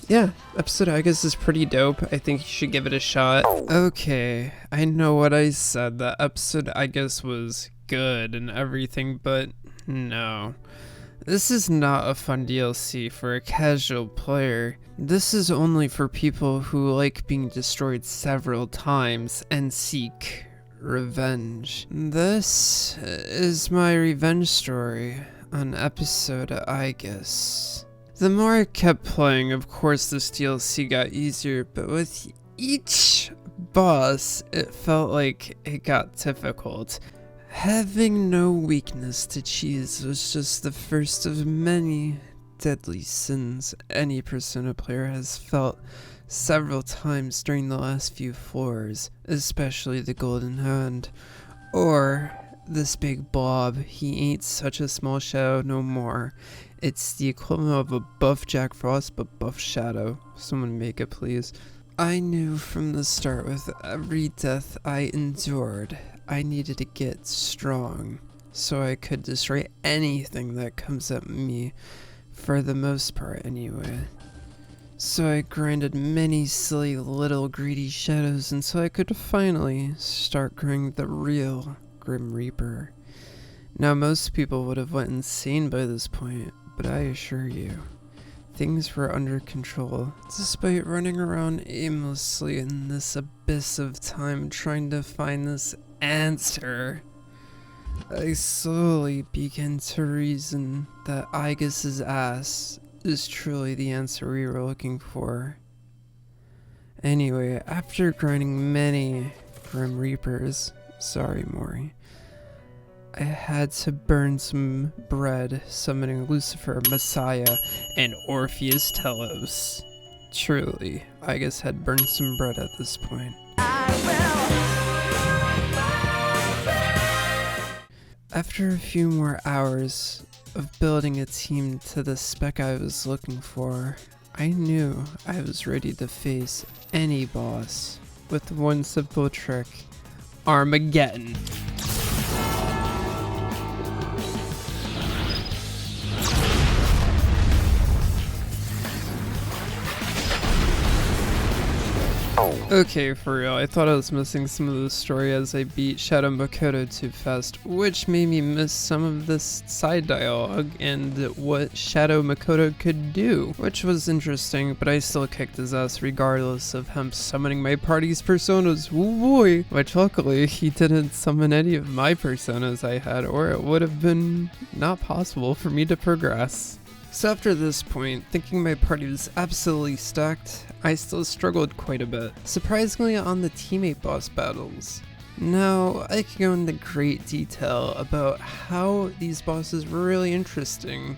yeah, episode Aigis is pretty dope. I think you should give it a shot. Okay, I know what I said. The episode Aigis was good and everything, but no. This is not a fun DLC for a casual player. This is only for people who like being destroyed several times and seek revenge. This is my revenge story on episode Aigis. The more I kept playing, of course this DLC got easier, but with each boss, it felt like it got difficult. Having no weakness to cheese was just the first of many deadly sins any Persona player has felt several times during the last few floors, especially the Golden Hand. Or this big blob, he ain't such a small shadow no more. It's the equivalent of a buff Jack Frost but buff Shadow. Someone make it please. I knew from the start with every death I endured, I needed to get strong so I could destroy anything that comes at me, for the most part anyway. So I grinded many silly little greedy shadows until I could finally start growing the real Grim Reaper. Now most people would have went insane by this point, but I assure you, things were under control, despite running around aimlessly in this abyss of time trying to find this answer. I slowly began to reason that Aigis' ass is truly the answer we were looking for. Anyway, after grinding many Grim Reapers, sorry Mori, I had to burn some bread summoning Lucifer, Messiah, and Orpheus Telos. Truly, Aigis had burned some bread at this point. After a few more hours of building a team to the spec I was looking for, I knew I was ready to face any boss with one simple trick: Armageddon. Okay, for real, I thought I was missing some of the story as I beat Shadow Makoto too fast, which made me miss some of this side dialogue and what Shadow Makoto could do, which was interesting, but I still kicked his ass regardless of him summoning my party's personas. Ooh boy! Which luckily, he didn't summon any of my personas I had, or it would have been not possible for me to progress. So after this point, thinking my party was absolutely stacked, I still struggled quite a bit, surprisingly on the teammate boss battles. Now, I can go into great detail about how these bosses were really interesting,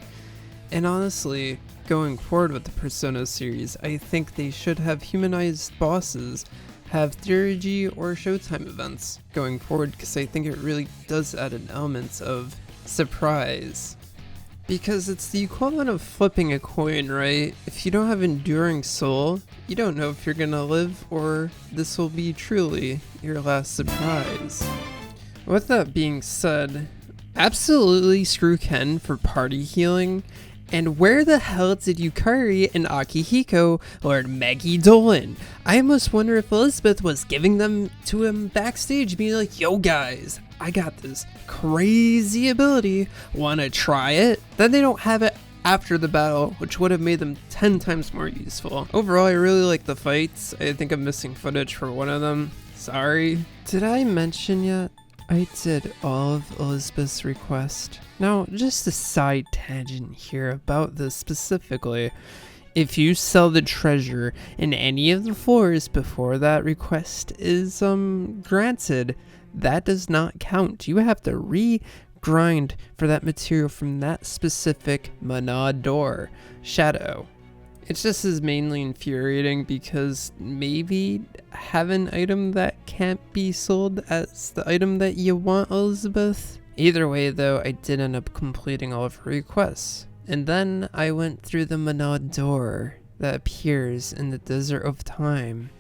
and honestly, going forward with the Persona series, I think they should have humanized bosses have Theurgy or Showtime events going forward, because I think it really does add an element of surprise. Because it's the equivalent of flipping a coin, right? If you don't have Enduring Soul, you don't know if you're gonna live or this will be truly your last surprise. With that being said, absolutely screw Ken for party healing. And where the hell did Yukari and Akihiko learn Maggie Dolan? I almost wonder if Elizabeth was giving them to him backstage, being like, yo guys, I got this crazy ability, wanna try it? Then they don't have it after the battle, which would have made them 10 times more useful. Overall, I really like the fights. I think I'm missing footage for one of them. Sorry. Did I mention yet? I did all of Elizabeth's request. Now, just a side tangent here about this specifically. If you sell the treasure in any of the floors before that request is granted, that does not count. You have to re-grind for that material from that specific Mana door shadow. It's just as mainly infuriating because maybe have an item that can't be sold as the item that you want, Elizabeth. Either way though, I did end up completing all of her requests. And then I went through the Mana door that appears in the Desert of Time.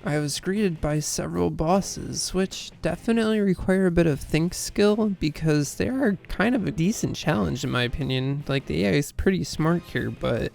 I was greeted by several bosses, which definitely require a bit of think skill because they are kind of a decent challenge in my opinion. Like the AI is pretty smart here, but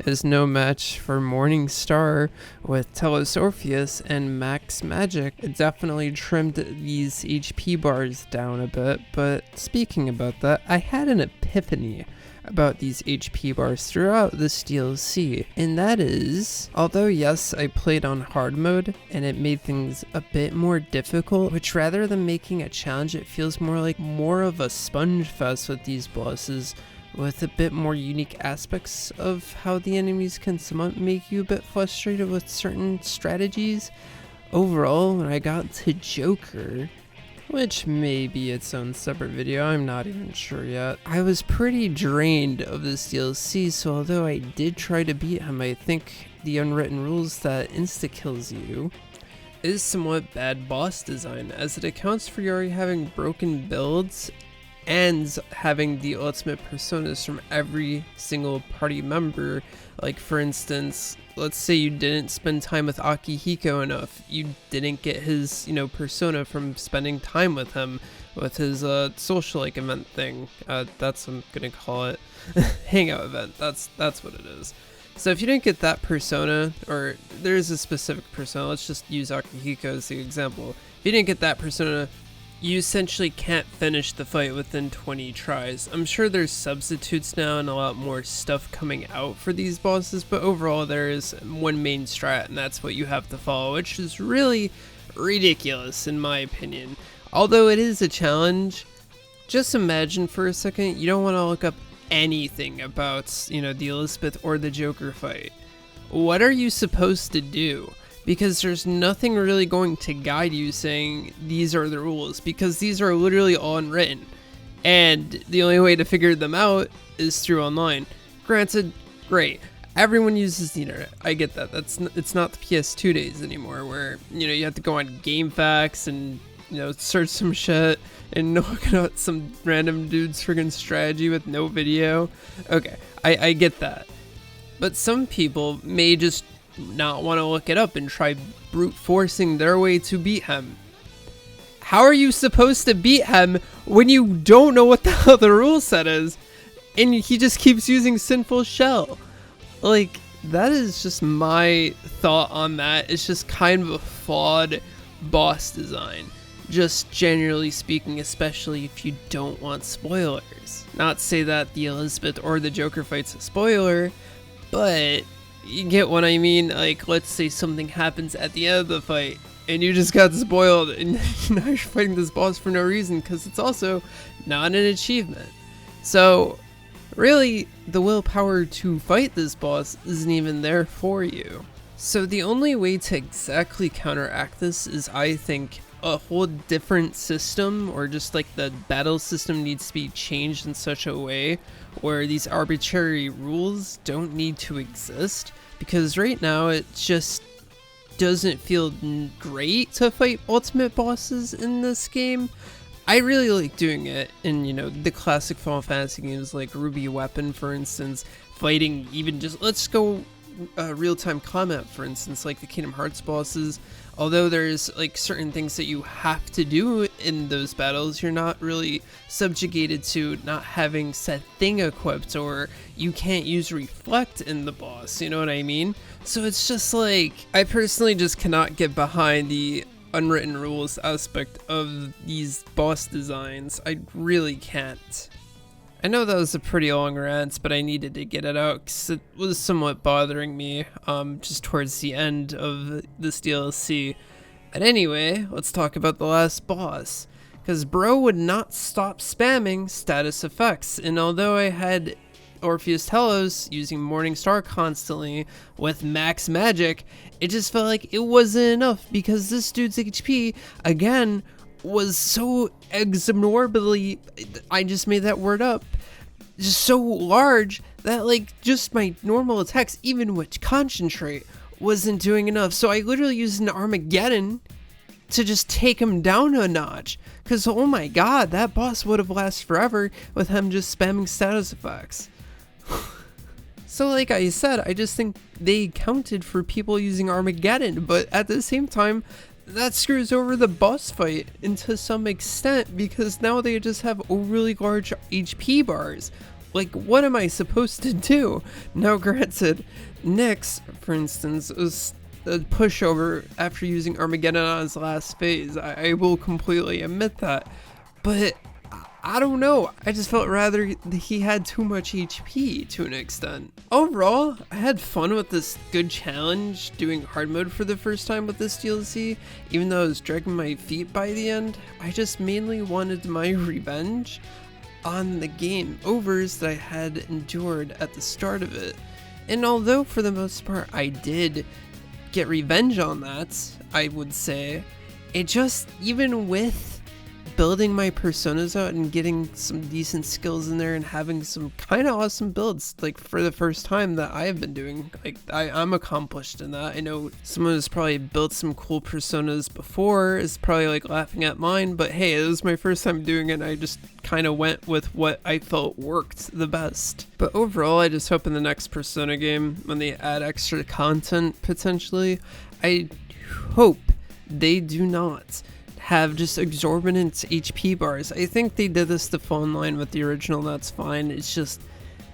is no match for Morning Star with Telos Orpheus and Max Magic. It definitely trimmed these HP bars down a bit, but speaking about that, I had an epiphany about these HP bars throughout this DLC, and that is, although yes, I played on hard mode and it made things a bit more difficult, which rather than making a challenge, it feels more of a sponge fest with these bosses, with a bit more unique aspects of how the enemies can somewhat make you a bit frustrated with certain strategies. Overall, when I got to Joker, which may be its own separate video, I'm not even sure yet, I was pretty drained of this DLC, so although I did try to beat him, I think the unwritten rules that insta-kills you is somewhat bad boss design, as it accounts for you already having broken builds and having the ultimate personas from every single party member. Like for instance, let's say you didn't spend time with Akihiko enough, you didn't get his, persona from spending time with him, with his social event thing. That's what I'm gonna call it. Hangout event, that's what it is. So if you didn't get that persona, or there's a specific persona, let's just use Akihiko as the example. If you didn't get that persona, you essentially can't finish the fight within 20 tries. I'm sure there's substitutes now and a lot more stuff coming out for these bosses, but overall there is one main strat, and that's what you have to follow, which is really ridiculous in my opinion. Although it is a challenge, just imagine for a second you don't want to look up anything about, the Elizabeth or the Joker fight. What are you supposed to do? Because there's nothing really going to guide you saying these are the rules, because these are literally all unwritten, and the only way to figure them out is through online. Granted, great, everyone uses the internet, I get that. It's not the PS2 days anymore where you have to go on GameFAQs and search some shit and look at some random dude's friggin' strategy with no video. Okay, I get that, but some people may just not want to look it up and try brute forcing their way to beat him. How are you supposed to beat him when you don't know what the hell the rule set is and he just keeps using Sinful Shell? Like, that is just my thought on that. It's just kind of a flawed boss design, just generally speaking, especially if you don't want spoilers. Not to say that the Elizabeth or the Joker fight's a spoiler, but you get what I mean. Like, let's say something happens at the end of the fight and you just got spoiled and now you're fighting this boss for no reason, because it's also not an achievement. So really, the willpower to fight this boss isn't even there for you. So the only way to exactly counteract this is, I think, a whole different system, or just like the battle system needs to be changed in such a way where these arbitrary rules don't need to exist, because right now it just doesn't feel great to fight ultimate bosses in this game. I really like doing it in, the classic Final Fantasy games like Ruby Weapon, for instance, fighting even just, let's go real-time combat, for instance, like the Kingdom Hearts bosses. Although there's like certain things that you have to do in those battles, you're not really subjugated to not having said thing equipped, or you can't use reflect in the boss, you know what I mean? So it's just like, I personally just cannot get behind the unwritten rules aspect of these boss designs. I really can't. I know that was a pretty long rant, but I needed to get it out because it was somewhat bothering me just towards the end of this DLC. But anyway, let's talk about the last boss, because bro would not stop spamming status effects, and although I had Orpheus Telos using Morning Star constantly with max magic, it just felt like it wasn't enough, because this dude's HP, again, was so exorbitantly, I just made that word up, just so large that like just my normal attacks, even with concentrate, wasn't doing enough. So I literally used an Armageddon to just take him down a notch, because oh my god, that boss would have lasted forever with him just spamming status effects. So like I said, I just think they counted for people using Armageddon, but at the same time, that screws over the boss fight to some extent, because now they just have really large HP bars. Like, what am I supposed to do? Now, granted, Nyx, for instance, was a pushover after using Armageddon on his last phase. I will completely admit that. But I don't know. I just felt rather he had too much HP to an extent. Overall, I had fun with this good challenge doing hard mode for the first time with this DLC. Even though I was dragging my feet by the end, I just mainly wanted my revenge on the game overs that I had endured at the start of it. And although for the most part I did get revenge on that, I would say, it just, even with building my personas out and getting some decent skills in there and having some kind of awesome builds, like for the first time that I have been doing, like I'm accomplished in that. I know someone who's probably built some cool personas before is probably like laughing at mine, but hey, it was my first time doing it and I just kind of went with what I felt worked the best. But overall, I just hope in the next Persona game, when they add extra content potentially, I hope they do not have just exorbitant HP bars. I think they did this to fall in line with the original, that's fine. It's just,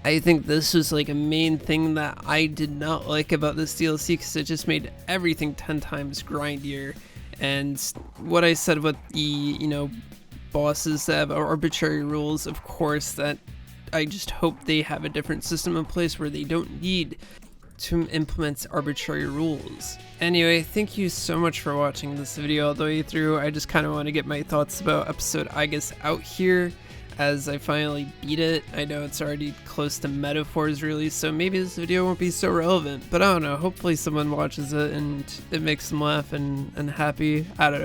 I think this was like a main thing that I did not like about this DLC, because it just made everything 10 times grindier. And what I said with the, you know, bosses that have arbitrary rules, of course, that I just hope they have a different system in place where they don't need to implement arbitrary rules. Anyway, thank you so much for watching this video all the way through. I just kind of want to get my thoughts about episode Aigis out here as I finally beat it. I know it's already close to Metaphor's release, so maybe this video won't be so relevant, but I don't know, hopefully someone watches it and it makes them laugh and happy. I don't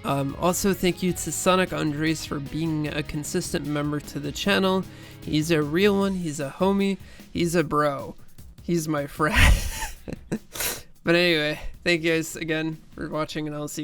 know. Also, thank you to Sonic Andres for being a consistent member to the channel. He's a real one, he's a homie, he's a bro. He's my friend. But anyway, thank you guys again for watching, and I'll see you